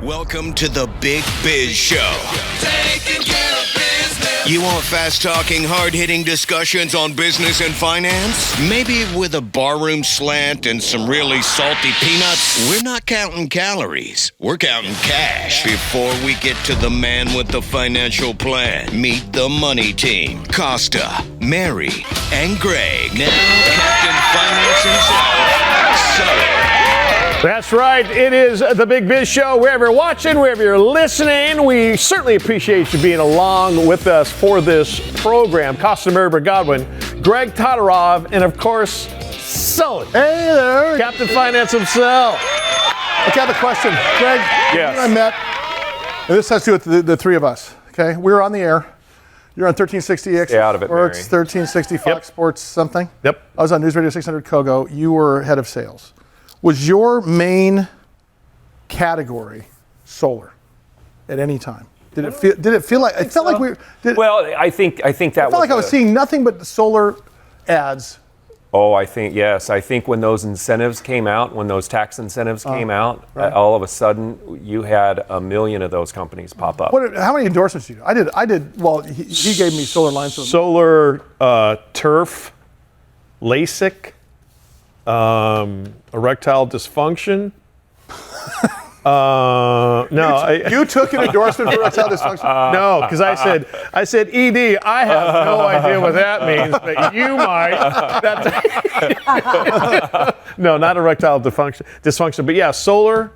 Welcome to the Big Biz Show. Taking care of business. You want fast-talking, hard-hitting discussions on business and finance? Maybe with a barroom slant and some really salty peanuts? We're not counting calories. We're counting cash. Before we get to the man with the financial plan, meet the money team. Costa, Mary, and Greg. Now, Captain Finance himself, Sully. That's right. It is the Big Biz Show. Wherever you're watching, wherever you're listening, we certainly appreciate you being along with us for this program. Costa, Mary, Godwin, Greg Todorov, and of course, Sully. Hey there. Captain Finance himself. Okay, I have a question. Greg, Yes. you and I met, and this has to do with the three of us, okay? We were on the air. You're on 1360 X Stay out of it, Sports, Mary. 1360 Fox Sports something. Yep. I was on News Radio 600 Kogo. You were head of sales. Was your main category solar at any time? Did it feel like it felt like we? Well, I think that I felt like I was seeing nothing but solar ads. Oh, I think yes. I think when those incentives came out, when those tax incentives came out, right. all of a sudden you had 1 million of those companies pop up. How many endorsements did you do? I did. Well, he gave me solar lines. Solar, turf, LASIK, erectile dysfunction. No, You took an endorsement for erectile dysfunction? no, because I said ED. I have no idea what that means, but you might. No, not erectile dysfunction, but yeah, solar.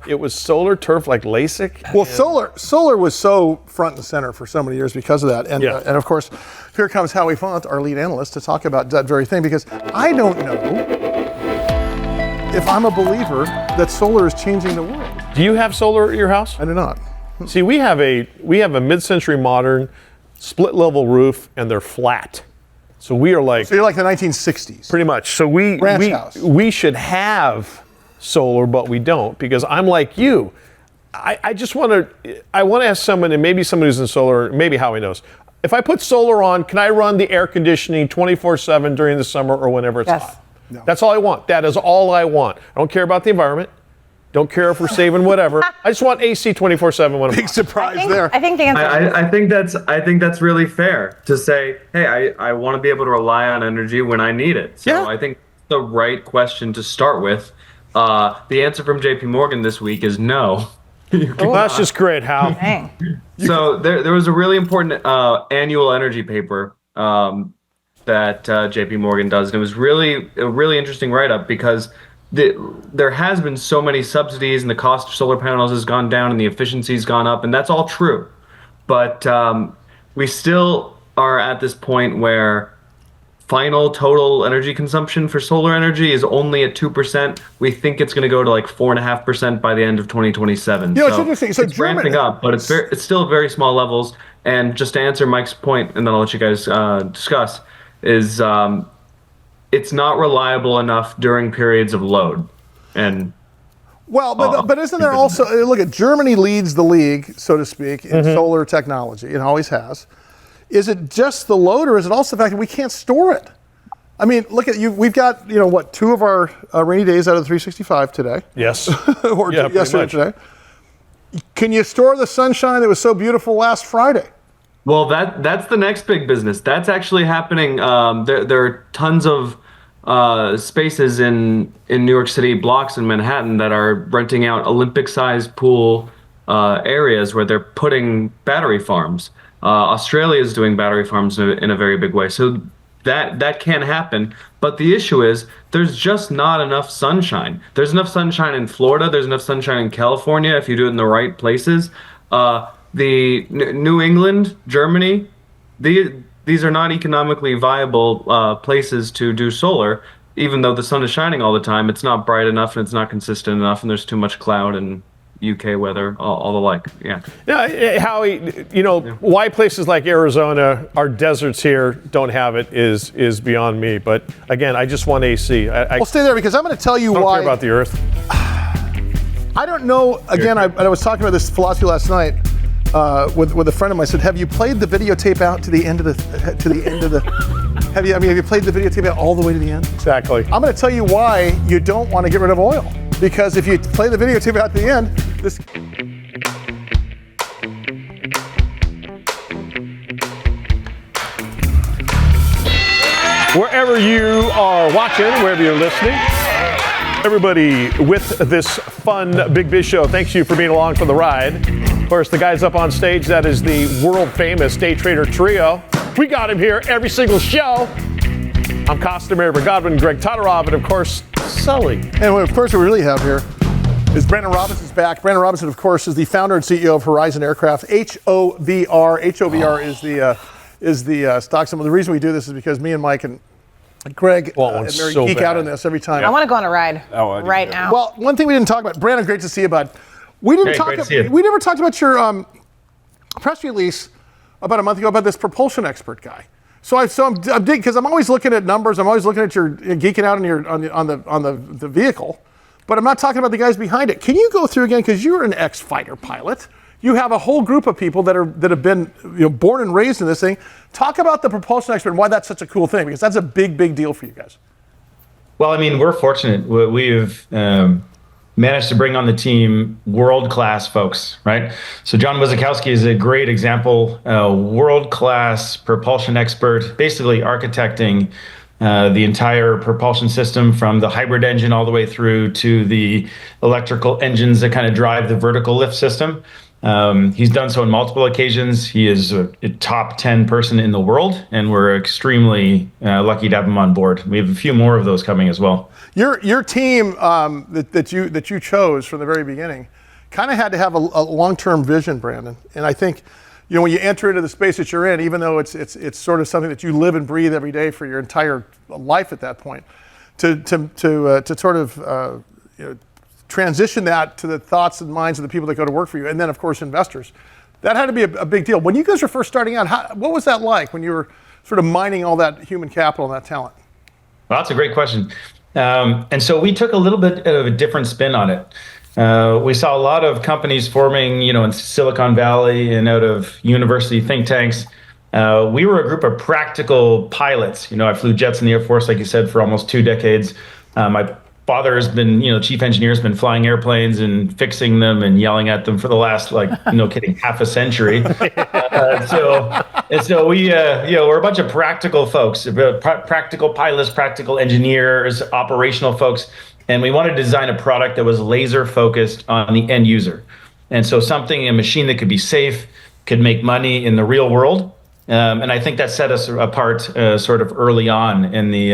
It was solar, turf, like LASIK. Well, solar was so front and center for so many years because of that, and and of course, here comes Howie Font, our lead analyst, to talk about that very thing. Because I don't know if I'm a believer that solar is changing the world. Do you have solar at your house? I do not. See, we have a mid-century modern split level roof, and they're flat. So we are like. So you're like the 1960s. Pretty much. So Ranch house. we should have solar, but we don't, because I'm like you. I just want to ask someone, and maybe someone who's in solar, maybe Howie knows. If I put solar on, can I run the air conditioning 24/7 during the summer or whenever it's hot? No. That's all I want. That is all I want. I don't care about the environment. Don't care if we're saving whatever. I just want AC 24/7 when I'm Big hot. surprise there. I think the answer. I think that's really fair to say, hey, I want to be able to rely on energy when I need it. So Yeah. I think the right question to start with. The answer from JP Morgan this week is no. That's just great, Hal. Dang. So there was a really important annual energy paper that JP Morgan does, and it was really a really interesting write-up because there has been so many subsidies and the cost of solar panels has gone down and the efficiency's gone up, and that's all true. But we still are at this point where final total energy consumption for solar energy is only at 2%. We think it's going to go to like 4.5% by the end of 2027. You know, it's interesting. So it's ramping up, but it's still very small levels. And just to answer Mike's point, and then I'll let you guys discuss, is it's not reliable enough during periods of load. And Well, but isn't there also, look at Germany leads the league, so to speak, in solar technology. It always has. Is it just the load, or is it also the fact that we can't store it? I mean, look at you. We've got, two of our rainy days out of the 365 today. Yes. Or Yeah, pretty yesterday much. today. Can you store the sunshine that was so beautiful last Friday? well, that's the next big business. That's actually happening. There are tons of spaces in New York City, blocks in Manhattan that are renting out Olympic-sized pool areas where they're putting battery farms. Australia is doing battery farms in a very big way. So that can happen. But the issue is there's just not enough sunshine. There's enough sunshine in Florida. There's enough sunshine in California if you do it in the right places. The New England, Germany, these are not economically viable places to do solar. Even though the sun is shining all the time, it's not bright enough and it's not consistent enough, and there's too much cloud and UK weather, all the like. Yeah. Yeah, Howie, why places like Arizona, our deserts here, don't have it is beyond me. But again, I just want AC. Well, stay there because I'm going to tell you I don't why. care about the Earth. I don't know. Again, I was talking about this philosophy last night with a friend of mine. I said, "Have you played the videotape out to the end of the Have you played the videotape out all the way to the end?" Exactly. I'm going to tell you why you don't want to get rid of oil. Because if you play the videotape out to the end, This. Wherever you are watching, wherever you're listening, everybody with this fun Big Biz show, thanks you for being along for the ride. Of course, the guys up on stage, that is the world famous Day Trader Trio. We got him here every single show. I'm Costa, Mary Godwin, Greg Todorov, and of course, Sully. And of course, what we really have here is Brandon Robinson's back. Brandon Robinson, of course, is the founder and CEO of Horizon Aircraft, HOVR. HOVR is the stock symbol. The reason we do this is because me and Mike and Greg and Mary geek out on this every time. I want to go on a ride right now. Well, one thing we didn't talk about, Brandon, great to see you, bud. We never talked about your press release about a month ago about this propulsion expert guy. So I'm digging because I'm always looking at numbers. I'm always looking at your geeking out on the vehicle, but I'm not talking about the guys behind it. Can you go through again, because you're an ex-fighter pilot? You have a whole group of people that have been born and raised in this thing. Talk about the propulsion expert and why that's such a cool thing, because that's a big deal for you guys. Well, I mean, we're fortunate. We've managed to bring on the team world-class folks, right? So John Wizakowski is a great example, world-class propulsion expert, basically architecting the entire propulsion system from the hybrid engine all the way through to the electrical engines that kind of drive the vertical lift system. He's done so on multiple occasions. He is a top 10 person in the world, and we're extremely lucky to have him on board. We have a few more of those coming as well. Your team that you chose from the very beginning kind of had to have a long-term vision, Brandon. And I think, when you enter into the space that you're in, even though it's sort of something that you live and breathe every day for your entire life at that point, to sort of transition that to the thoughts and minds of the people that go to work for you, and then of course investors. That had to be a big deal. When you guys were first starting out, what was that like when you were sort of mining all that human capital and that talent? Well, that's a great question. And so we took a little bit of a different spin on it. We saw a lot of companies forming, in Silicon Valley and out of university think tanks. We were a group of practical pilots. I flew jets in the Air Force, like you said, for almost 2 decades. My father has been, chief engineer, has been flying airplanes and fixing them and yelling at them for the last, half a century. So we, we're a bunch of practical folks, practical pilots, practical engineers, operational folks. And we wanted to design a product that was laser focused on the end user. And so a machine that could be safe, could make money in the real world. And I think that set us apart sort of early on in the,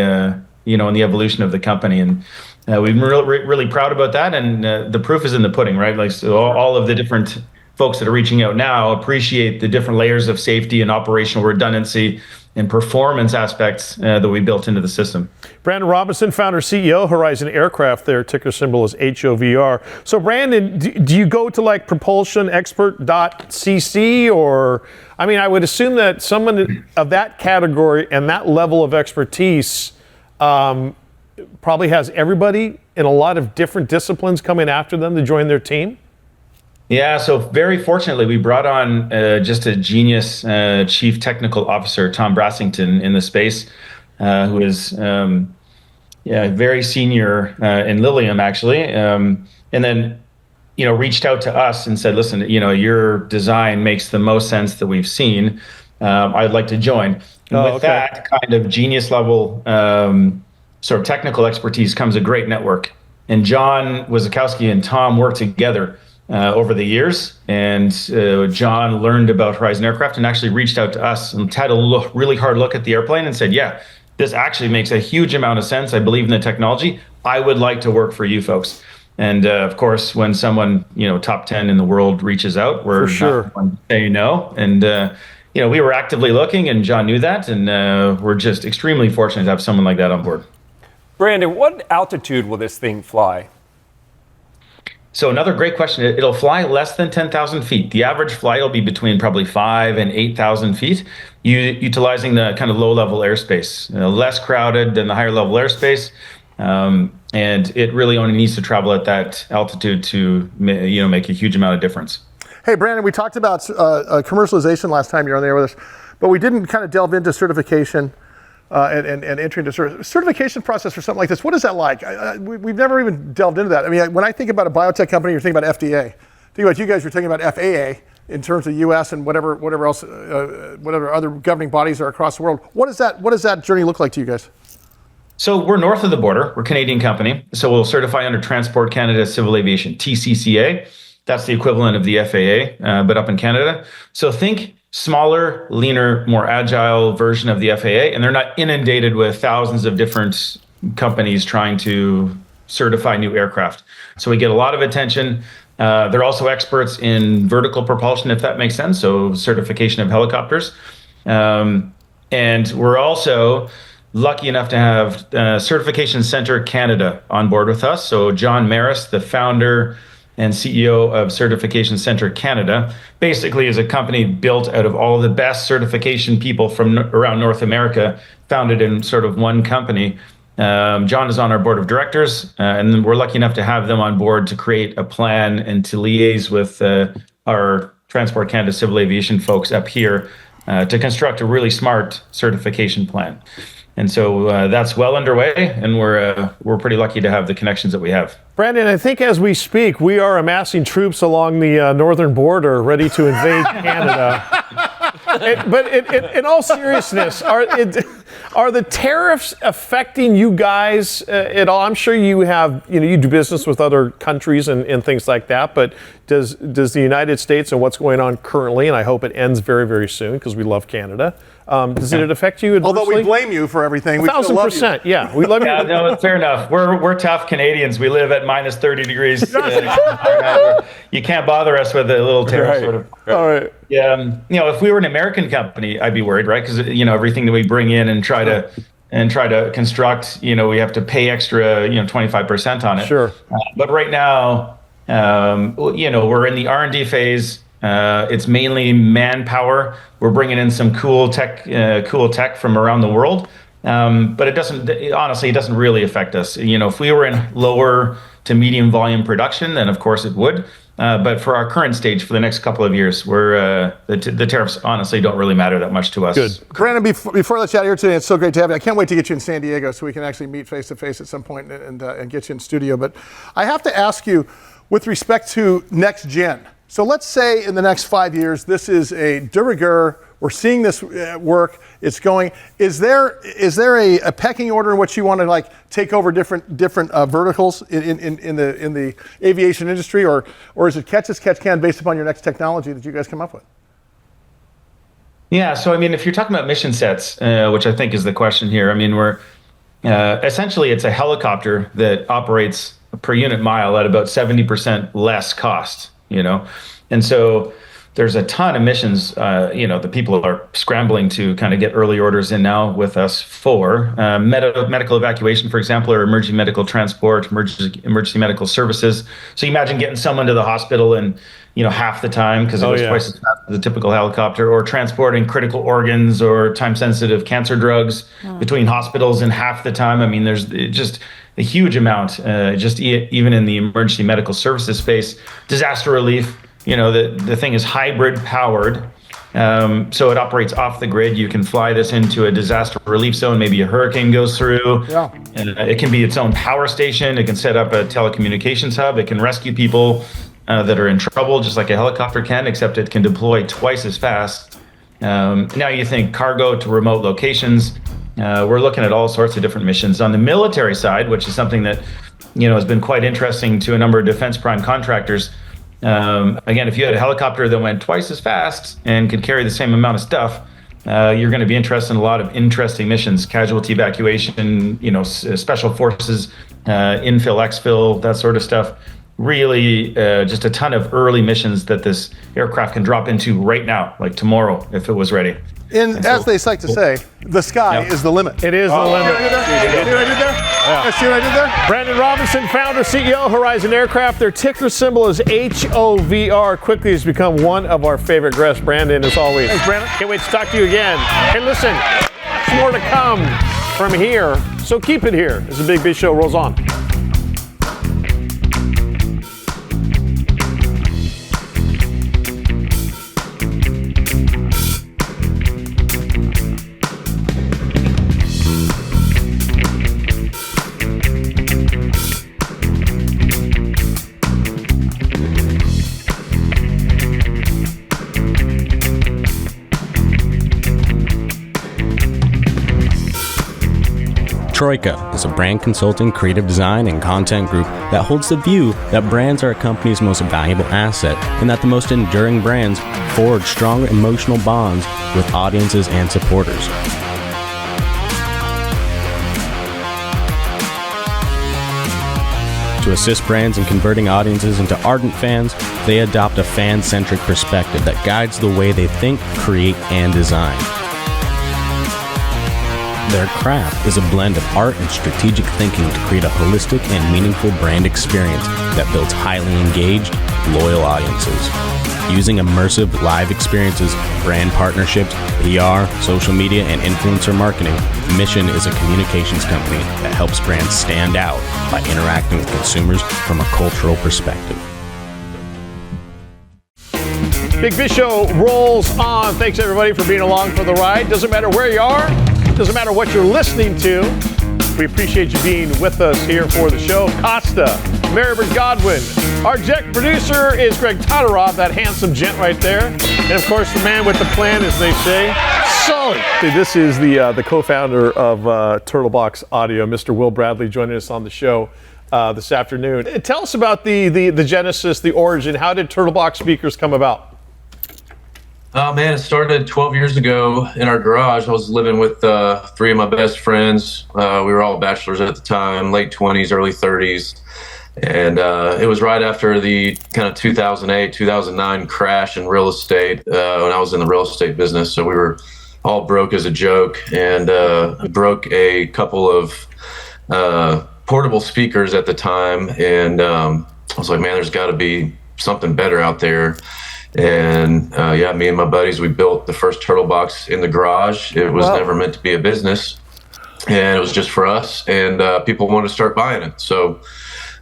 in the evolution of the company. And we've been really proud about that, and the proof is in the pudding, right? So all of the different folks that are reaching out now appreciate the different layers of safety and operational redundancy and performance aspects that we built into the system. Brandon Robinson, founder, CEO, Horizon Aircraft. Their ticker symbol is HOVR. So Brandon, do you go to propulsionexpert.cc, or, I would assume that someone of that category and that level of expertise probably has everybody in a lot of different disciplines coming after them to join their team? Yeah, so very fortunately, we brought on just a genius chief technical officer, Tom Brassington, in the space, who is very senior in Lilium, actually, and then reached out to us and said, listen, your design makes the most sense that we've seen. I'd like to join. And with that kind of genius level sort of technical expertise comes a great network. And John Wizakowski and Tom worked together over the years. And John learned about Horizon Aircraft and actually reached out to us and had a really hard look at the airplane and said, yeah, this actually makes a huge amount of sense. I believe in the technology. I would like to work for you folks. And of course, when someone, top 10 in the world reaches out, we're not going to say no. And we were actively looking, and John knew that. And we're just extremely fortunate to have someone like that on board. Brandon, what altitude will this thing fly? So another great question. It'll fly less than 10,000 feet. The average flight will be between probably 5,000 and 8,000 feet, utilizing the kind of low-level airspace, less crowded than the higher-level airspace. And it really only needs to travel at that altitude to make a huge amount of difference. Hey, Brandon, we talked about commercialization last time you were on there with us, but we didn't kind of delve into certification. And entry into certification process for something like this. What is that like? We've never even delved into that. When I think about a biotech company, you're thinking about FDA. think about you guys were talking about FAA in terms of U.S. and whatever else, whatever other governing bodies are across the world. What does that journey look like to you guys? So we're north of the border. We're a Canadian company. So we'll certify under Transport Canada Civil Aviation, TCCA. That's the equivalent of the FAA, but up in Canada. So think smaller, leaner, more agile version of the FAA, and they're not inundated with thousands of different companies trying to certify new aircraft. So we get a lot of attention. They're also experts in vertical propulsion, if that makes sense, so certification of helicopters. And we're also lucky enough to have Certification Center Canada on board with us. So John Maris, the founder and CEO of Certification Center Canada, basically is a company built out of all the best certification people from around North America, founded in sort of one company. John is on our board of directors, and we're lucky enough to have them on board to create a plan and to liaise with our Transport Canada Civil Aviation folks up here to construct a really smart certification plan. And so that's well underway, and we're pretty lucky to have the connections that we have. Brandon, I think as we speak, we are amassing troops along the northern border, ready to invade Canada. But in all seriousness, are the tariffs affecting you guys at all? I'm sure you have, you do business with other countries and things like that. But does the United States and what's going on currently, and I hope it ends very, very soon because we love Canada. Does it affect you adversely? Although we blame you for everything, we still love you. 1,000%, yeah. We love you. Yeah, no, fair enough. We're tough Canadians. We live at minus 30 degrees. You can't bother us with a little tariff sort of. All right. Yeah, if we were an American company, I'd be worried, right? Because everything that we bring in and try to construct, we have to pay extra, 25% on it. Sure. But right now, we're in the R&D phase. It's mainly manpower. We're bringing in some cool tech from around the world. But it doesn't really affect us. If we were in lower to medium volume production, then of course it would. But for our current stage, for the next couple of years, the tariffs honestly don't really matter that much to us. Good. Brandon, before I let you out here today, it's so great to have you. I can't wait to get you in San Diego so we can actually meet face to face at some point and get you in studio. But I have to ask you, with respect to next gen. So let's say in the next 5 years, this is a de rigueur. We're seeing this work. It's going. Is there a pecking order in which you want to take over different verticals in the aviation industry, or is it catch as catch can based upon your next technology that you guys come up with? Yeah. So if you're talking about mission sets, which I think is the question here, we're essentially it's a helicopter that operates per unit mile at about 70% less cost. And so there's a ton of missions, the people are scrambling to kind of get early orders in now with us for medical evacuation, for example, or emergency medical transport, emergency medical services. So you imagine getting someone to the hospital in, half the time because it goes twice as fast as a typical helicopter, or transporting critical organs or time-sensitive cancer drugs between hospitals in half the time. There's just a huge amount, even in the emergency medical services space. Disaster relief, the thing is hybrid powered. So it operates off the grid. You can fly this into a disaster relief zone. Maybe a hurricane goes through. Yeah. And it can be its own power station. It can set up a telecommunications hub. It can rescue people that are in trouble, just like a helicopter can, except it can deploy twice as fast. Now you think cargo to remote locations. We're looking at all sorts of different missions. On the military side, which is something that has been quite interesting to a number of defense prime contractors. Again, if you had a helicopter that went twice as fast and could carry the same amount of stuff, you're going to be interested in a lot of interesting missions: casualty evacuation, special forces, infill, exfil, that sort of stuff. Really, just a ton of early missions that this aircraft can drop into right now, like tomorrow, if it was ready. As they like to say, the sky is the limit. It is the limit. See what I did there? Yeah. See what I did there? Brandon Robinson, founder, CEO, Horizon Aircraft. Their ticker symbol is HOVR. Quickly has become one of our favorite guests. Brandon, as always. Thanks, Brandon. Can't wait to talk to you again. Hey, listen, there's more to come from here, so keep it here as the Big Biz Show rolls on. Troika is a brand consulting, creative design, and content group that holds the view that brands are a company's most valuable asset and that the most enduring brands forge strong emotional bonds with audiences and supporters. To assist brands in converting audiences into ardent fans, they adopt a fan-centric perspective that guides the way they think, create, and design. Their craft is a blend of art and strategic thinking to create a holistic and meaningful brand experience that builds highly engaged, loyal audiences. Using immersive live experiences, brand partnerships, PR, social media, and influencer marketing, Mission is a communications company that helps brands stand out by interacting with consumers from a cultural perspective. Big Fish Show rolls on. Thanks everybody for being along for the ride. Doesn't matter where you are, doesn't matter what you're listening to. We appreciate you being with us here for the show. Costa, Maribel Godwin. Our exec producer is Greg Todorov, that handsome gent right there. And of course, the man with the plan, as they say, Sully. This is the co-founder of Turtlebox Audio, Mr. Will Bradley, joining us on the show this afternoon. Tell us about the genesis, the origin. How did Turtlebox speakers come about? Oh man, it started 12 years ago in our garage. I was living with three of my best friends. We were all bachelors at the time, late 20s, early 30s. And it was right after the kind of 2008, 2009 crash in real estate when I was in the real estate business. So we were all broke as a joke, and broke a couple of portable speakers at the time. And I was like, man, there's got to be something better out there. And yeah, me and my buddies, we built the first Turtlebox in the garage. It was never meant to be a business, and it was just for us. And people wanted to start buying it. So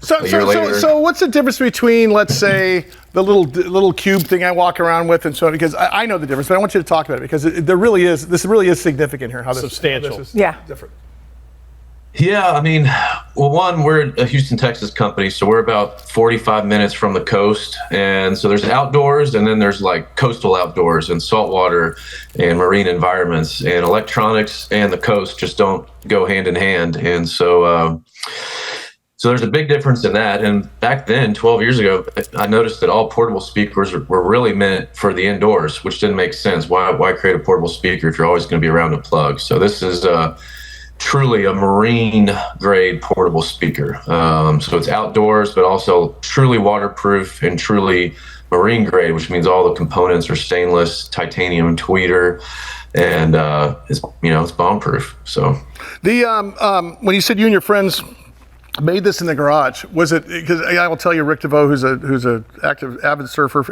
what's the difference between, let's say, the little cube thing I walk around with, and so on? Because I know the difference, but I want you to talk about it because this really is significant here. How this substantial? How this is different. Yeah, I mean, well, one, we're a Houston, Texas company, so we're about 45 minutes from the coast. And so there's outdoors, and then there's like coastal outdoors and saltwater and marine environments, and electronics and the coast just don't go hand in hand. And so there's a big difference in that. And back then, 12 years ago, I noticed that all portable speakers were really meant for the indoors, which didn't make sense. Why create a portable speaker if you're always going to be around a plug? So this is truly a marine grade portable speaker. So it's outdoors, but also truly waterproof and truly marine grade, which means all the components are stainless, titanium tweeter, and it's bomb proof. So when you said you and your friends made this in the garage, was it because I will tell you, Rick DeVoe, who's a avid surfer,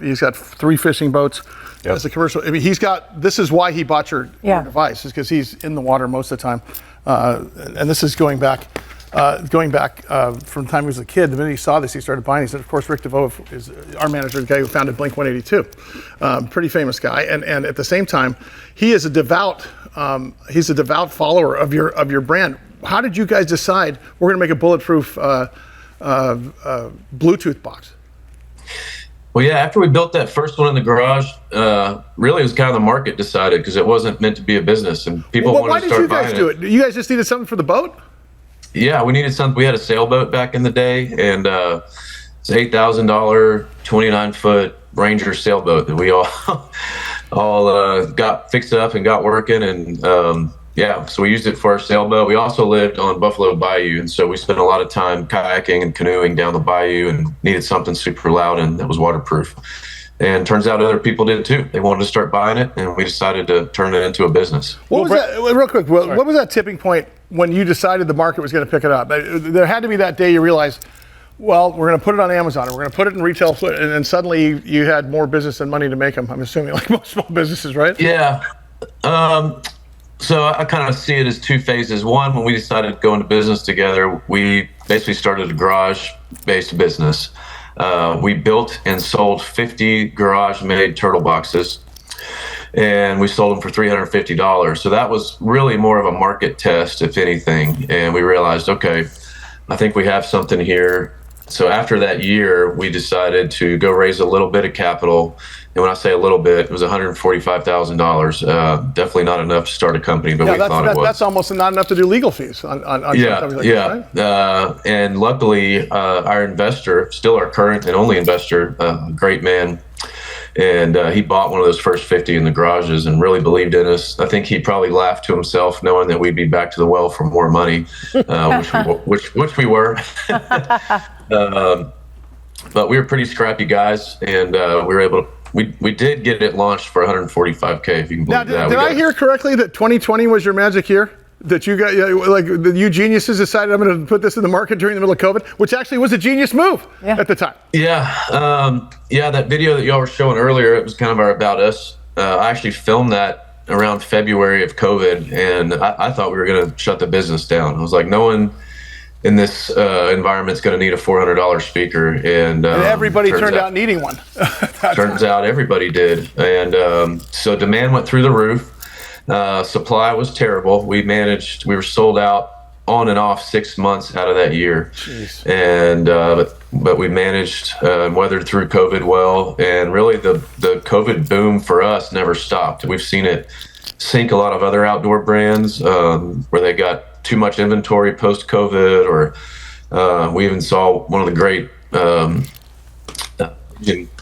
he's got 3 fishing boats. Yep. As a commercial, I mean, this is why he bought your device, is because he's in the water most of the time, and this is going back from the time he was a kid. The minute he saw this, he started buying. He said, of course, Rick DeVoe is our manager, the guy who founded Blink-182, pretty famous guy, and at the same time, he is a devout follower of your brand. How did you guys decide we're going to make a bulletproof Bluetooth box? Well, yeah, after we built that first one in the garage, really it was kind of the market decided, because it wasn't meant to be a business, and people wanted to start buying it. Why did you guys do it? You guys just needed something for the boat? Yeah, we needed something. We had a sailboat back in the day, and it's an $8,000, 29-foot Ranger sailboat that we all got fixed up and got working, and yeah, so we used it for our sailboat. We also lived on Buffalo Bayou, and so we spent a lot of time kayaking and canoeing down the bayou, and needed something super loud and that was waterproof. And turns out other people did too. They wanted to start buying it, and we decided to turn it into a business. What was that, real quick, Will, what was that tipping point when you decided the market was going to pick it up? There had to be that day you realized, well, we're going to put it on Amazon, and we're going to put it in retail, and then suddenly you had more business than money to make them, I'm assuming, like most small businesses, right? Yeah. So I kind of see it as 2 phases. One, when we decided to go into business together, we basically started a garage-based business. We built and sold 50 garage-made turtle boxes, and we sold them for $350. So that was really more of a market test, if anything. And we realized, okay, I think we have something here. So after that year, we decided to go raise a little bit of capital. And when I say a little bit, it was $145,000. Definitely not enough to start a company, but we thought it was. That's almost not enough to do legal fees on something like this, right? And luckily, our investor, still our current and only investor, great man, and he bought one of those first 50 in the garages and really believed in us. I think he probably laughed to himself knowing that we'd be back to the well for more money, which we were. But we were pretty scrappy guys, and we were able to. We did get it launched for $145K, if you can believe that. Did I hear correctly that 2020 was your magic year? That you got, like, you geniuses decided I'm going to put this in the market during the middle of COVID, which actually was a genius move at the time. Yeah, that video that y'all were showing earlier, it was kind of our About Us. I actually filmed that around February of COVID, and I thought we were going to shut the business down. I was like, no one in this environment's going to need a $400 speaker, and everybody turned out needing one. Turns out everybody did, and so demand went through the roof. Supply was terrible. We were sold out on and off 6 months out of that year. Jeez. And but we managed and weathered through COVID well, and really the COVID boom for us never stopped. We've seen it sink a lot of other outdoor brands where they got too much inventory post-COVID, or we even saw one of the great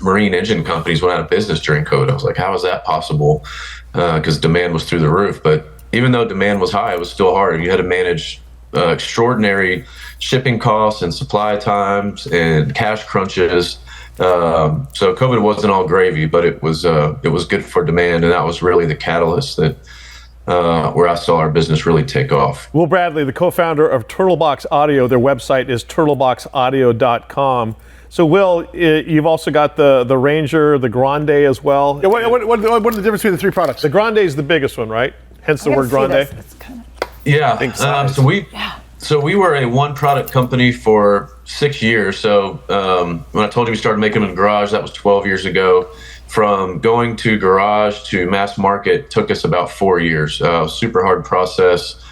marine engine companies went out of business during COVID. I was like, how is that possible? Because demand was through the roof. But even though demand was high, it was still hard. You had to manage extraordinary shipping costs and supply times and cash crunches. So COVID wasn't all gravy, but it was good for demand, and that was really the catalyst that where I saw our business really take off. Will Bradley, the co-founder of Turtlebox Audio, their website is turtleboxaudio.com. So, Will, you've also got the Ranger, the Grande as well. Yeah, what are the difference between the three products? The Grande is the biggest one, right? Hence the word Grande. Yeah. So we were a one-product company for 6 years. So when I told you we started making them in the garage, that was 12 years ago. From going to garage to mass market took us about 4 years. Super hard process,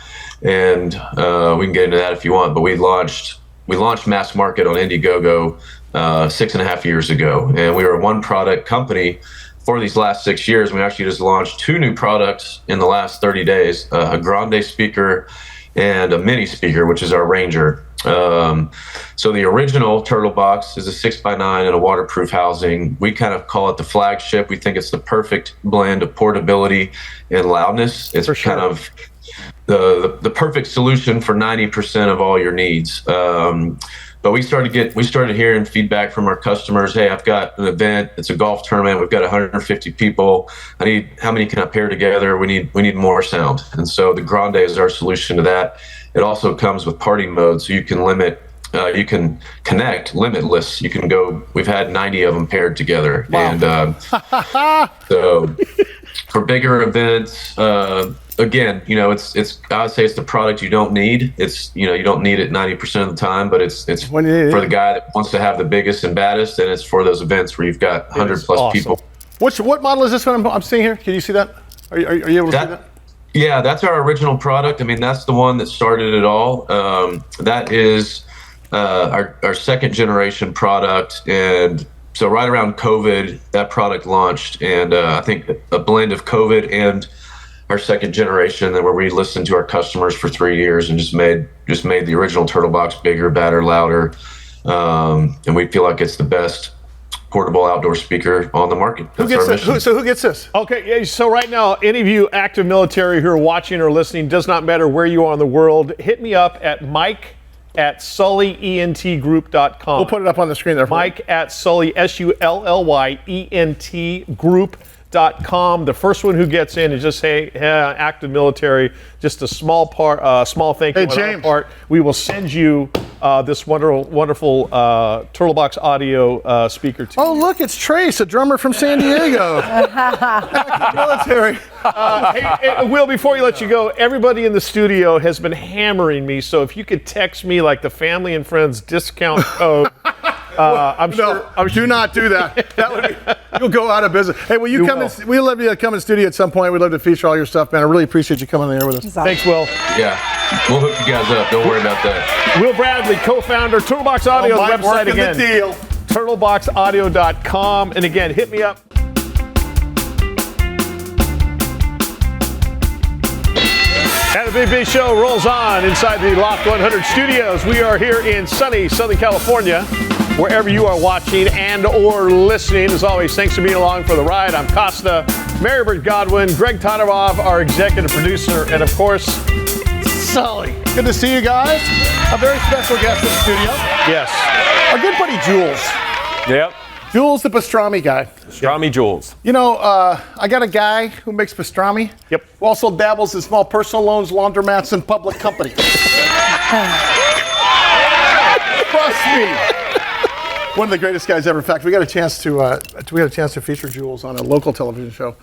and we can get into that if you want. But we launched mass market on Indiegogo 6.5 years ago, and we were a one-product company for these last 6 years. We actually just launched 2 new products in the last 30 days: a Grande speaker and a mini speaker, which is our Ranger. So the original Turtlebox is a 6x9 and a waterproof housing. We kind of call it the flagship. We think it's the perfect blend of portability and loudness. It's kind of the perfect solution for 90% of all your needs. But we started hearing feedback from our customers. Hey, I've got an event. It's a golf tournament. We've got 150 people. How many can I pair together? We need more sound. And so the Grande is our solution to that. It also comes with party mode, so you can connect limitless. You can go. We've had 90 of them paired together. Wow. And so for bigger events, again, it's I would say it's the product you don't need. It's you don't need it 90% of the time, but it's for the guy that wants to have the biggest and baddest, and it's for those events where you've got 100 plus awesome people. What model is this one I'm seeing here? Can you see that? Are you able to see that? Yeah, that's our original product. I mean, that's the one that started it all. That is our second generation product, and so right around COVID, that product launched, and I think a blend of COVID and our second generation, that where we listened to our customers for 3 years and just made the original Turtlebox bigger, badder, louder, and we feel like it's the best portable outdoor speaker on the market. Who gets this? Who gets this? Okay, so right now, any of you active military who are watching or listening, does not matter where you are in the world, hit me up at mike@sullyentgroup.com. We'll put it up on the screen there. Mike at Sully, SULLYENT group.com. The first one who gets in is just say, active military, just a small thank you. Hey, James. We will send you this wonderful Turtlebox Audio speaker. Oh, look, it's Trace, a drummer from San Diego. Active military. Hey, Will, before you let you go, everybody in the studio has been hammering me, so if you could text me like the family and friends discount code. I'm sure. Do not do that. You'll go out of business. Hey, will you come? We'd love you to come in studio at some point. We'd love to feature all your stuff, man. I really appreciate you coming on the air with us. Thanks, Will. Yeah, we'll hook you guys up. Don't worry about that. Will Bradley, co-founder, Turtlebox Audio, the website again. The deal. Turtleboxaudio.com. And again, hit me up. And the Big Show rolls on inside the Loft 100 studios. We are here in sunny Southern California. Wherever you are watching and or listening, as always, thanks for being along for the ride. I'm Costa, Marybird Godwin, Greg Todorov, our executive producer, and of course, Sully. Good to see you guys. A very special guest in the studio. Yes. Our good buddy Jules. Yep. Jules, the pastrami guy. Pastrami Jules. You know, I got a guy who makes pastrami. Yep. Who also dabbles in small personal loans, laundromats, and public companies. Trust me. One of the greatest guys ever. In fact, we got a chance to feature Jules on a local television show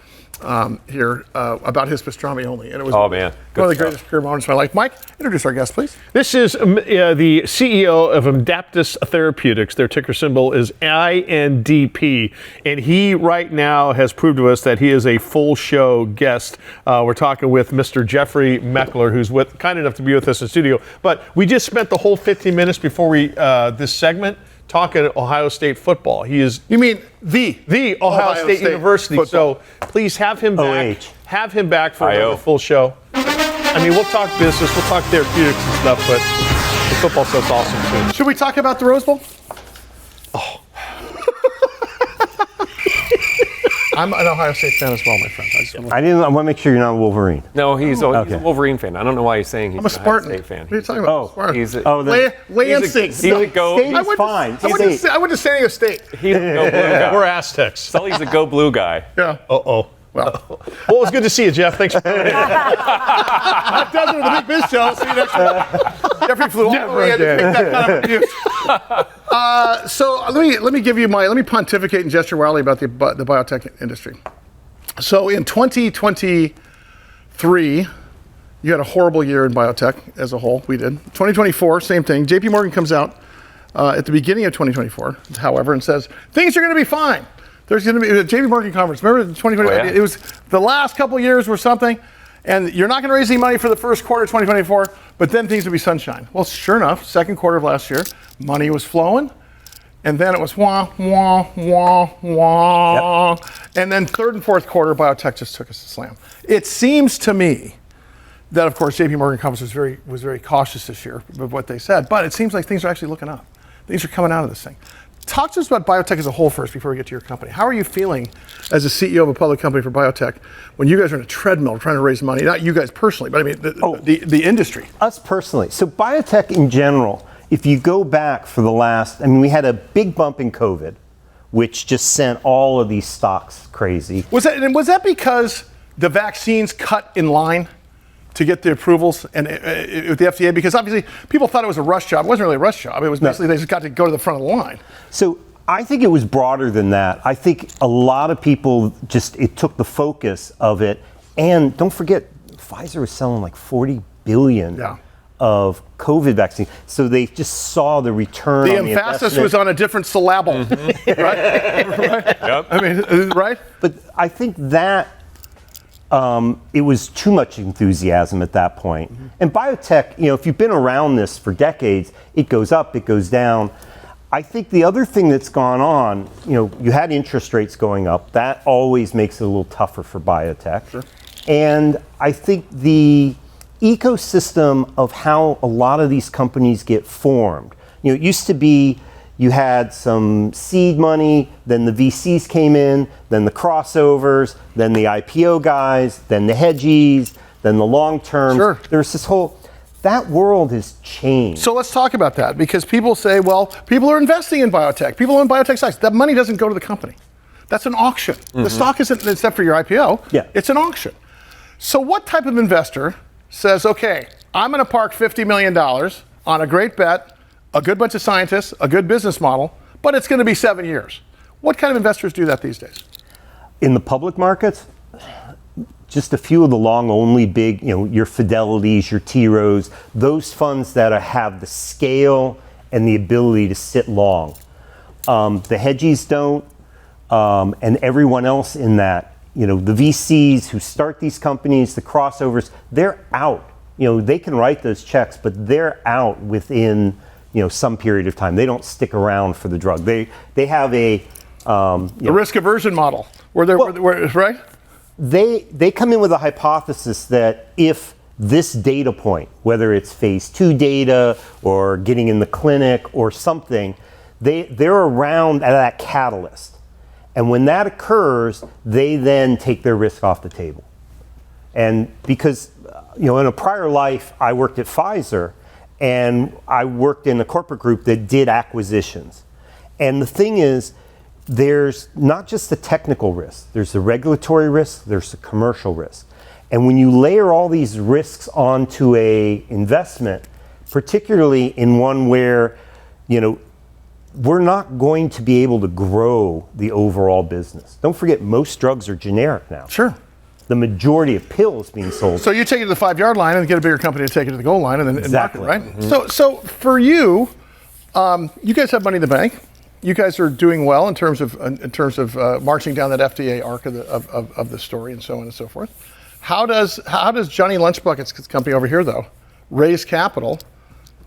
here about his pastrami only, and it was Oh, man. one of the greatest career moments of my life. Mike, introduce our guest, please. This is the CEO of Indaptus Therapeutics. Their ticker symbol is INDP, and he right now has proved to us that he is a full show guest. We're talking with Mr. Jeffrey Meckler, who's kind enough to be with us in studio. But we just spent the whole 15 minutes before this segment talking Ohio State football. He is. You mean the Ohio State University. Football. So please have him back. OH. Have him back for the full show. I mean, we'll talk business, we'll talk therapeutics and stuff, but the football stuff's awesome too. Should we talk about the Rose Bowl? Oh. I'm an Ohio State fan as well, my friend. I want to make sure you're not a Wolverine. No, he's a Wolverine fan. I don't know why he's saying he's I'm a Spartan. Ohio State fan. What are you talking about? Oh, He's a, Lansing. He's a go. State is fine. I went to San Diego State. He's a go blue guy. We're Aztecs. Sully's a go blue guy. Yeah. Uh-oh. Well, Well, it was good to see you, Jeff. Thanks for coming in. that does it with the Big Biz Show. See you next week. Jeffrey flew all the way in to pick that kind of abuse. So let me pontificate and gesture wildly about the biotech industry. So in 2023, you had a horrible year in biotech as a whole. We did. 2024, same thing. JP Morgan comes out at the beginning of 2024, however, and says things are going to be fine. There's going to be a JP Morgan conference. Remember 2020? Oh, yeah. It was the last couple of years were something, and you're not going to raise any money for the first quarter of 2024, but then things will be sunshine. Well, sure enough, second quarter of last year, money was flowing, and then it was wah, wah, wah, wah. Yep. And then third and fourth quarter, biotech just took us a slam. It seems to me that, of course, JP Morgan conference was very cautious this year of what they said, but it seems like things are actually looking up. Things are coming out of this thing. Talk to us about biotech as a whole first before we get to your company. How are you feeling as a CEO of a public company for biotech when you guys are in a treadmill trying to raise money? Not you guys personally, but I mean the industry. Us personally. So biotech in general, if you go back for the last, we had a big bump in COVID, which just sent all of these stocks crazy. Was that because the vaccines cut in line to get the approvals and with the FDA? Because obviously people thought it was a rush job. It wasn't really a rush job. It was basically they just got to go to the front of the line. So I think it was broader than that. I think a lot of people it took the focus of it. And don't forget, Pfizer was selling like 40 billion of COVID vaccine. So they just saw the return on the emphasis was on a different syllable, right? Yep. I mean, right? But I think that it was too much enthusiasm at that point. Mm-hmm. And biotech, if you've been around this for decades, it goes up, it goes down. I think the other thing that's gone on, you had interest rates going up. That always makes it a little tougher for biotech. Sure. And I think the ecosystem of how a lot of these companies get formed, it used to be you had some seed money, then the VCs came in, then the crossovers, then the IPO guys, then the hedgies, then the long term. Sure. There's this that world has changed. So let's talk about that, because people say, well, people are investing in biotech. People own biotech stocks. That money doesn't go to the company. That's an auction. Mm-hmm. The stock isn't, except for your IPO, it's an auction. So what type of investor says, okay, I'm going to park $50 million on a great bet, a good bunch of scientists, a good business model, but it's going to be 7 years? What kind of investors do that these days? In the public markets, just a few of the long only big, your Fidelities, your T. Rowe's, those funds that have the scale and the ability to sit long. The hedgies don't. and everyone else in that, the VCs who start these companies, the crossovers, they're out. They can write those checks, but they're out within some period of time. They don't stick around for the drug. They have a the risk aversion model, right? They come in with a hypothesis that if this data point, whether it's phase 2 data or getting in the clinic or something, they're around at that catalyst. And when that occurs, they then take their risk off the table. And because, in a prior life, I worked at Pfizer, and I worked in a corporate group that did acquisitions. And the thing is, there's not just the technical risk, there's the regulatory risk, there's the commercial risk. And when you layer all these risks onto a investment, particularly in one where, we're not going to be able to grow the overall business. Don't forget, most drugs are generic now. Sure. The majority of pills being sold. So you take it to the 5-yard line and get a bigger company to take it to the goal line and then Exactly. market, right? Mm-hmm. So for you, you guys have money in the bank. You guys are doing well in terms of marching down that FDA arc of the story and so on and so forth. How does Johnny Lunchbucket's company over here though raise capital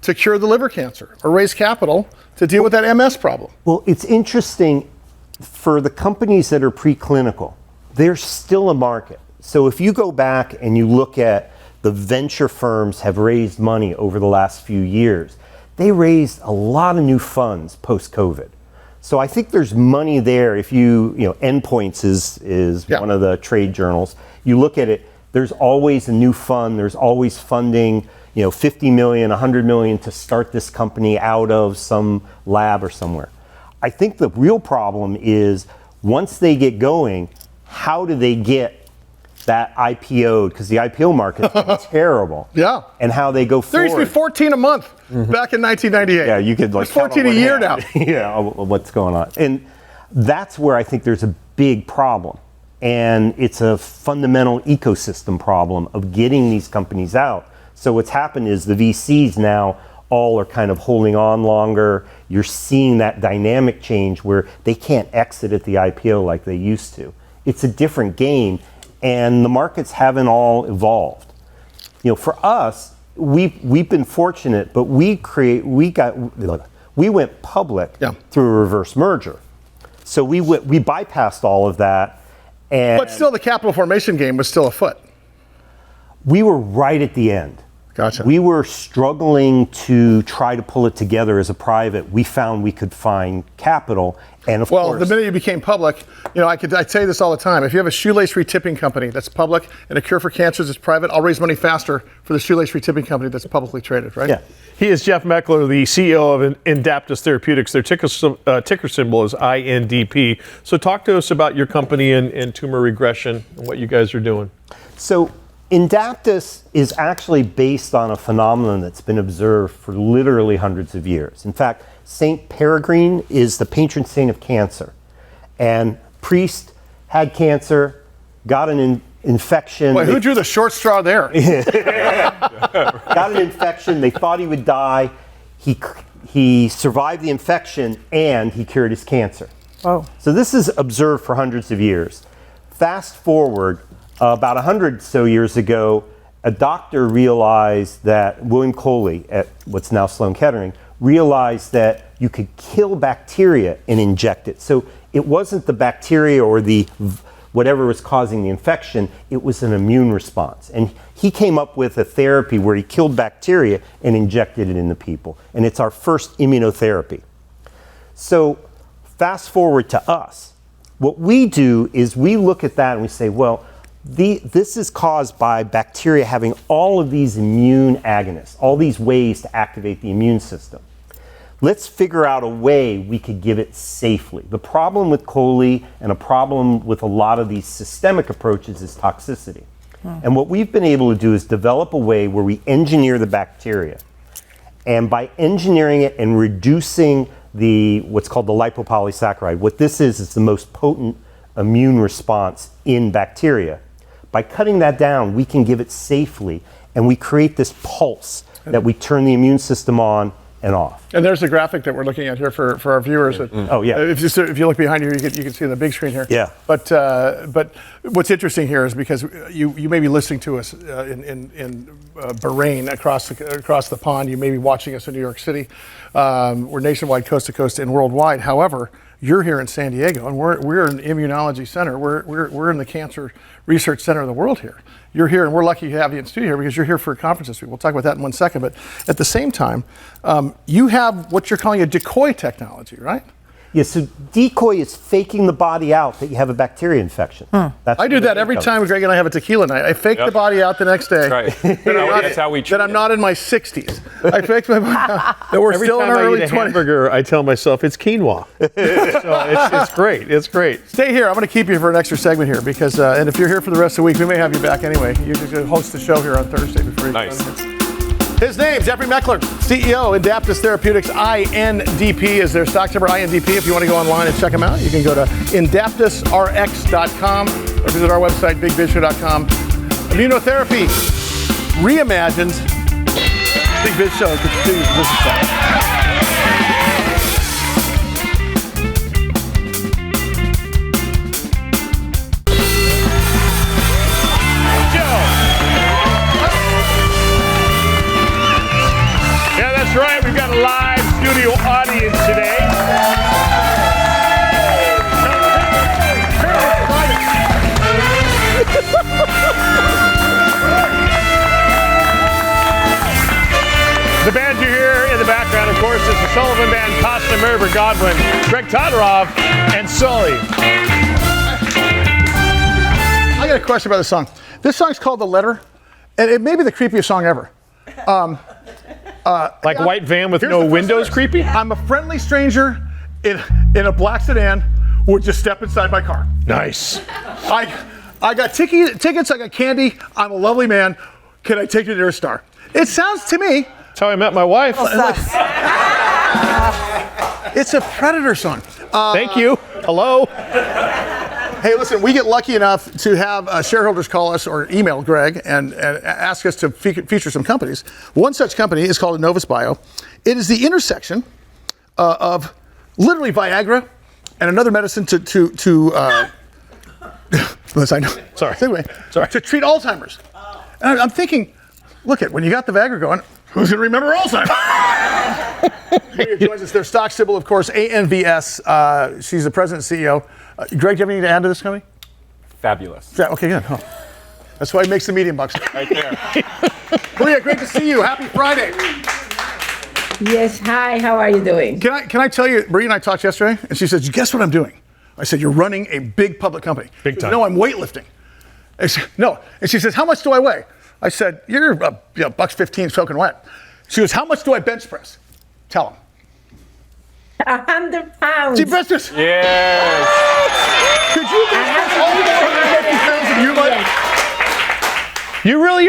to cure the liver cancer or raise capital to deal with that MS problem? Well, it's interesting for the companies that are preclinical, there's still a market. So if you go back and you look at the venture firms have raised money over the last few years, they raised a lot of new funds post-COVID. So I think there's money there. If Endpoints is one of the trade journals. You look at it, there's always a new fund, there's always funding, 50 million, 100 million to start this company out of some lab or somewhere. I think the real problem is once they get going, how do they get that IPO'd? Because the IPO market's been terrible. Yeah. And how they go forward. There used to be 14 a month back in 1998. Yeah, you could It's 14 a year now. Yeah, what's going on. And that's where I think there's a big problem. And it's a fundamental ecosystem problem of getting these companies out. So what's happened is the VCs now all are kind of holding on longer. You're seeing that dynamic change where they can't exit at the IPO like they used to. It's a different game, and the markets haven't all evolved. For us, we've been fortunate, but we went public through a reverse merger. So we bypassed all of that. But still, the capital formation game was still afoot. We were right at the end. Gotcha. We were struggling to try to pull it together as a private. We found we could find capital, and of course. Well, the minute you became public, I say this all the time. If you have a shoelace retipping company that's public and a cure for cancers that's private, I'll raise money faster for the shoelace retipping company that's publicly traded, right? Yeah. He is Jeff Meckler, the CEO of Indaptus Therapeutics. Their ticker symbol is INDP. So talk to us about your company and tumor regression and what you guys are doing. So Indaptus is actually based on a phenomenon that's been observed for literally hundreds of years. In fact, Saint Peregrine is the patron saint of cancer. And priest had cancer, got an infection. Wait, who drew the short straw there? Got an infection, they thought he would die. He survived the infection and he cured his cancer. Oh. So this is observed for hundreds of years. Fast forward, about 100 so years ago, a doctor realized that, William Coley at what's now Sloan Kettering, realized that you could kill bacteria and inject it. So it wasn't the bacteria or the whatever was causing the infection, it was an immune response. And he came up with a therapy where he killed bacteria and injected it into people. And it's our first immunotherapy. So fast forward to us. What we do is we look at that and we say, well, this is caused by bacteria having all of these immune agonists, all these ways to activate the immune system. Let's figure out a way we could give it safely. The problem with Coley and a problem with a lot of these systemic approaches is toxicity. And what we've been able to do is develop a way where we engineer the bacteria. And by engineering it and reducing what's called the lipopolysaccharide, what this is the most potent immune response in bacteria. By cutting that down, we can give it safely, and we create this pulse that we turn the immune system on and off. And there's the graphic that we're looking at here for our viewers. Oh, yeah. If you look behind you, you can see the big screen here. Yeah. But what's interesting here is because you may be listening to us in Bahrain across the pond. You may be watching us in New York City. We're nationwide, coast to coast, and worldwide. However, you're here in San Diego, and we're an immunology center. We're in the cancer research center of the world here. You're here, and we're lucky to have you in studio here because you're here for a conference this week. We'll talk about that in 1 second. But at the same time, you have what you're calling a decoy technology, right? Yeah, so decoy is faking the body out that you have a bacteria infection. I do that every time Greg and I have a tequila night. I fake the body out the next day. That's right. That's how we treat that I'm not in my 60s. I faked my body out. That we're Every still in time our I early eat a 20s. hamburger, I tell myself it's quinoa. So it's great. It's great. Stay here. I'm going to keep you for an extra segment here because, and if you're here for the rest of the week, we may have you back anyway. You're just going to host the show here on Thursday before you Nice. His name, Jeffrey Meckler, CEO, Indaptus Therapeutics, INDP is their stock ticker, INDP. If you want to go online and check them out, you can go to indaptusrx.com or visit our website, bigbizshow.com. Immunotherapy reimagined. Big Biz Show continues to listen to. That's right, we've got a live studio audience today. The band you hear in the background, of course, is the Sullivan Band, Costa Merver, Godwin, Greg Todorov, and Sully. I got a question about this song. This song's called The Letter, and it may be the creepiest song ever. Like white van with no windows, creepy? I'm a friendly stranger in a black sedan who would just step inside my car. Nice. I got tickets, I got candy, I'm a lovely man. Can I take you to a star? It sounds to me. That's how I met my wife. It's a Predator song. Thank you. Hello. Hey, listen, we get lucky enough to have shareholders call us or email Greg and ask us to feature some companies. One such company is called Annovis Bio. It is the intersection of literally Viagra and another medicine to unless I know. Sorry. Anyway, to treat Alzheimer's. And I'm thinking, look when you got the Viagra going, who's going to remember Alzheimer's? Here joins us. Their stock symbol, of course, ANVS. She's the president and CEO. Greg, do you have anything to add to this company? Fabulous. Yeah, okay, good. Oh. That's why he makes the medium bucks. Right there. Maria, great to see you. Happy Friday. Yes, hi, how are you doing? Can I tell you, Maria and I talked yesterday, and she said, guess what I'm doing? I said, you're running a big public company. Big She time. said, no, I'm weightlifting. I said, no. And she says, how much do I weigh? I said, you're $115 soaking wet. She goes, how much do I bench press? Tell him. 100 pounds. She bench press. Yes. Could you bench press all 150 pounds of you, Mike? You really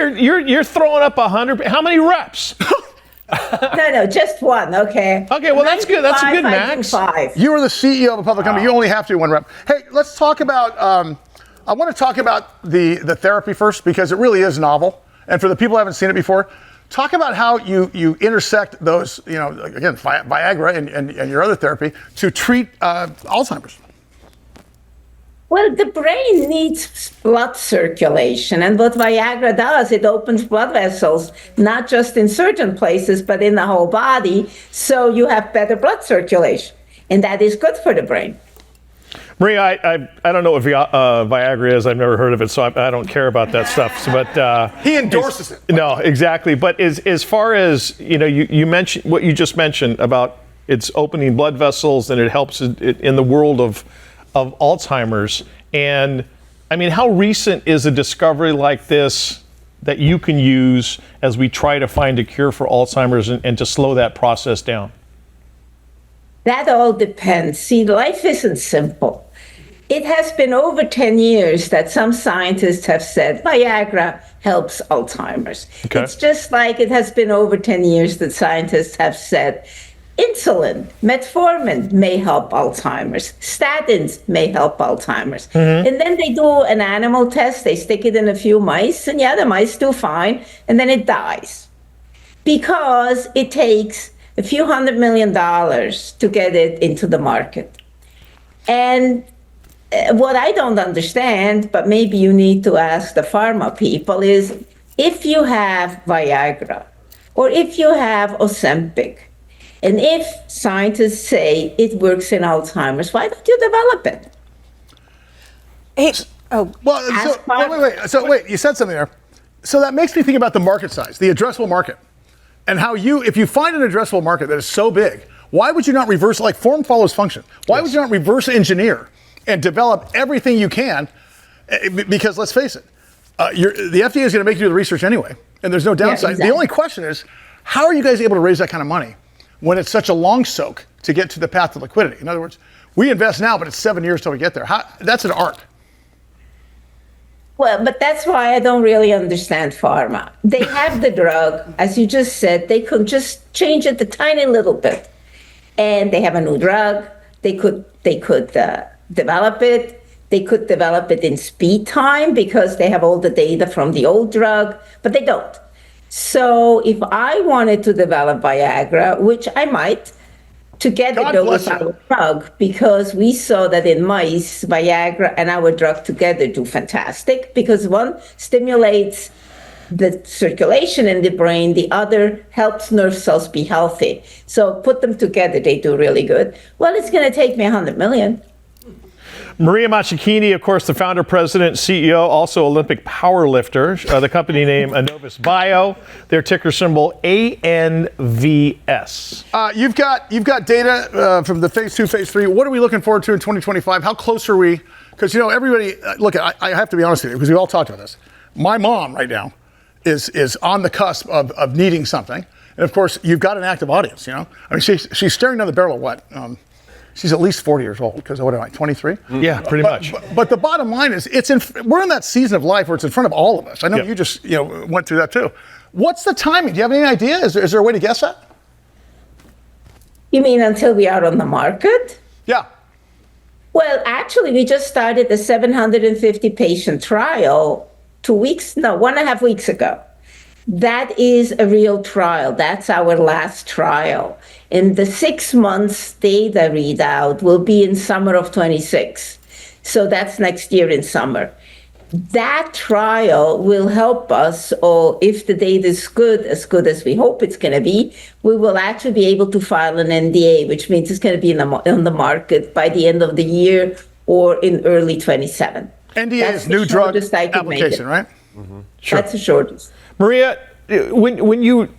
you're throwing up 100. How many reps? No, just one, okay. Okay, well that's good. That's a good 95, max. I do 5. You are the CEO of a public company. You only have to do one rep. Hey, let's talk about. I want to talk about the therapy first because it really is novel, and for the people who haven't seen it before, talk about how you intersect those. Again, Viagra and your other therapy to treat Alzheimer's. Well, the brain needs blood circulation, and what Viagra does, it opens blood vessels, not just in certain places, but in the whole body, so you have better blood circulation, and that is good for the brain. Maria, I don't know what Viagra is. I've never heard of it, so I don't care about that stuff. But he endorses it. No, exactly. But as far as you mentioned what you just mentioned about it's opening blood vessels and it helps in the world of Alzheimer's. And I mean, how recent is a discovery like this that you can use as we try to find a cure for Alzheimer's and to slow that process down? That all depends. See, life isn't simple. It has been over 10 years that some scientists have said Viagra helps Alzheimer's. Okay. It's just like it has been over 10 years that scientists have said insulin, metformin may help Alzheimer's. Statins may help Alzheimer's. Mm-hmm. And then they do an animal test. They stick it in a few mice, and the mice do fine, and then it dies. Because it takes a few $100 million to get it into the market. And what I don't understand, but maybe you need to ask the pharma people, is if you have Viagra or if you have Ozempic, and if scientists say it works in Alzheimer's, why don't you develop it? Wait, you said something there. So that makes me think about the market size, the addressable market, and how if you find an addressable market that is so big, why would you not reverse, like form follows function? Why would you not reverse engineer and develop everything you can? Because let's face it, the FDA is going to make you do the research anyway, and there's no downside. Yeah, exactly. The only question is, how are you guys able to raise that kind of money when it's such a long soak to get to the path to liquidity? In other words, we invest now, but it's 7 years till we get there. That's an art. Well, but that's why I don't really understand pharma. They have the drug, as you just said, they could just change it a tiny little bit. And they have a new drug. They could develop it. They could develop it in speed time because they have all the data from the old drug, but they don't. So if I wanted to develop Viagra, which I might, together go with our drug, because we saw that in mice, Viagra and our drug together do fantastic, because one stimulates the circulation in the brain, the other helps nerve cells be healthy. So put them together, they do really good. Well, it's going to take me $100 million. Maria Maccecchini, of course, the founder, president, CEO, also Olympic powerlifter. The company name Annovis Bio. Their ticker symbol ANVS. You've got data from the phase 2, phase 3. What are we looking forward to in 2025? How close are we? Because everybody. Look, I have to be honest with you because we all talked about this. My mom right now is on the cusp of needing something, and of course you've got an active audience. I mean, she's staring down the barrel of what? She's at least 40 years old, because what am I, 23? Yeah, pretty much. But the bottom line is, we're in that season of life where it's in front of all of us. I know you just went through that too. What's the timing? Do you have any idea? Is there a way to guess that? You mean until we are on the market? Yeah. Well, actually, we just started a 750 patient trial 1.5 weeks ago. That is a real trial. That's our last trial. And the 6 months data readout will be in summer of 26. So that's next year in summer. That trial will help us, or if the data is good as we hope it's going to be, we will actually be able to file an NDA, which means it's going to be on the market by the end of the year or in early 27. NDA is new drug application, right? Mm-hmm. Sure. That's the shortest. Maria, when you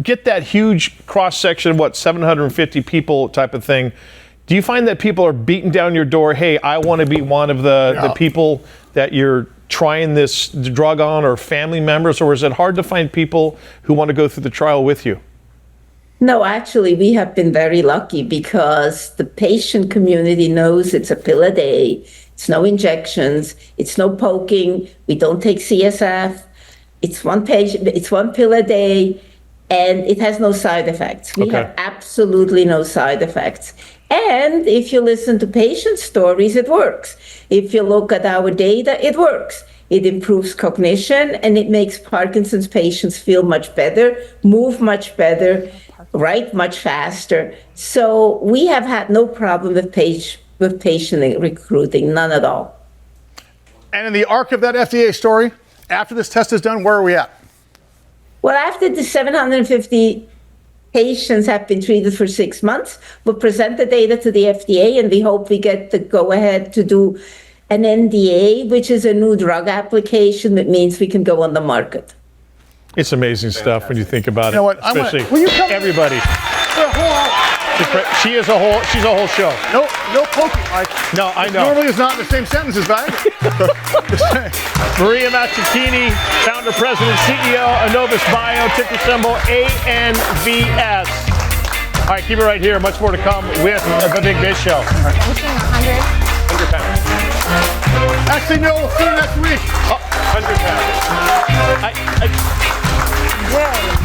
get that huge cross section of 750 people type of thing, do you find that people are beating down your door? Hey, I want to be one of the people that you're trying this drug on, or family members, or is it hard to find people who want to go through the trial with you? No, actually, we have been very lucky because the patient community knows it's a pill a day. It's no injections. It's no poking. We don't take CSF. It's one pill a day, and it has no side effects. We have absolutely no side effects. And if you listen to patient stories, it works. If you look at our data, it works. It improves cognition, and it makes Parkinson's patients feel much better, move much better, write much faster. So we have had no problem with patient recruiting, none at all. And in the arc of that FDA story, after this test is done, where are we at? Well, after the 750 patients have been treated for 6 months, we'll present the data to the FDA, and we hope we get the go-ahead to do an NDA, which is a new drug application. That means we can go on the market. It's amazing stuff when you think about it. You know what? Especially will you come everybody. She's a whole show. No poking, Mike. No, I know. Normally it's not in the same sentences, right? Maria Maccecchini, founder, president, CEO, Annovis Bio, ticker symbol ANVS. All right, keep it right here. Much more to come with the Big Biz Show. 100 Actually, no, we'll see you next